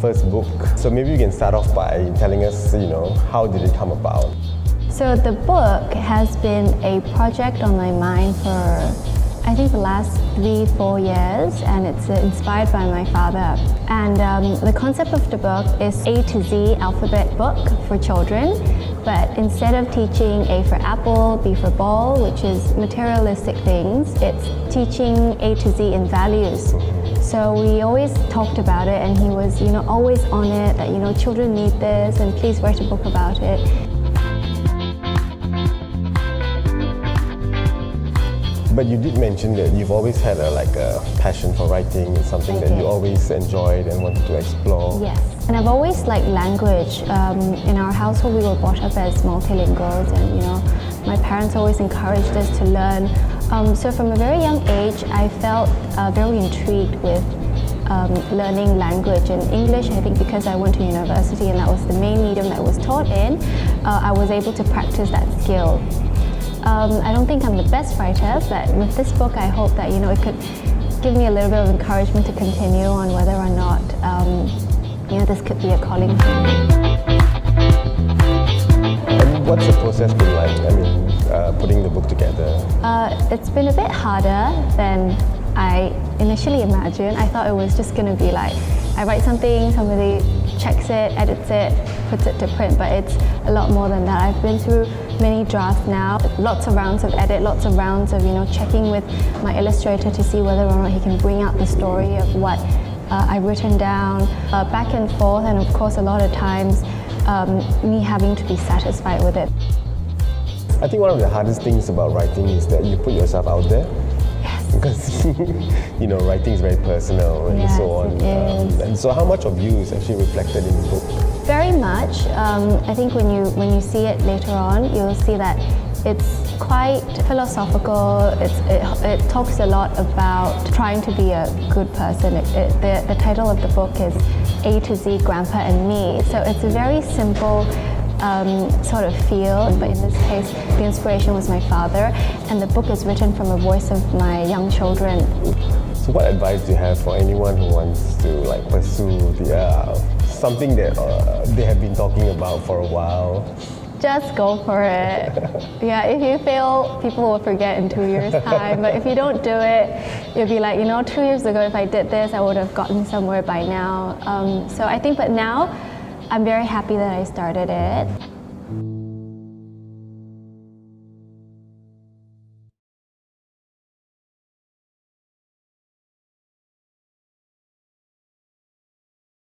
first book. So maybe you can start off by telling us, how did it come about? So the book has been a project on my mind for I think the last 3-4 years, and it's inspired by my father. And the concept of the book is A to Z alphabet book for children, but instead of teaching A for apple, B for ball, which is materialistic things, it's teaching A to Z in values. So we always talked about it, and he was, always on it, that, children need this, and please write a book about it. But you did mention that you've always had a passion for writing. It's something that you always enjoyed and wanted to explore. Yes, and I've always liked language. In our household, we were brought up as multilinguals, and my parents always encouraged us to learn. So from a very young age, I felt very intrigued with learning language. And English, I think because I went to university and that was the main medium that I was taught in, I was able to practice that skill. I don't think I'm the best writer, but with this book I hope that it could give me a little bit of encouragement to continue on whether or not this could be a calling. And what's the process been like? Putting the book together? It's been a bit harder than I initially imagined. I thought it was just going to be like I write something, somebody checks it, edits it, puts it to print, but it's a lot more than that. I've been through many drafts now, lots of rounds of edit, lots of rounds of checking with my illustrator to see whether or not he can bring out the story of what I've written down, back and forth, and of course a lot of times me having to be satisfied with it. I think one of the hardest things about writing is that you put yourself out there. Yes. Because writing is very personal and so on. It is. And so how much of you is actually reflected in the book? Very much. I think when you see it later on, you'll see that it's quite philosophical. It talks a lot about trying to be a good person. The title of the book is A to Z, Grandpa and Me. So it's a very simple sort of feel, but in this case, the inspiration was my father, and the book is written from a voice of my young children. So what advice do you have for anyone who wants to pursue something that they have been talking about for a while? Just go for it. Yeah, if you fail, people will forget in 2 years' time, but if you don't do it, you'll be like, 2 years ago if I did this, I would have gotten somewhere by now. So I think, but now, I'm very happy that I started it.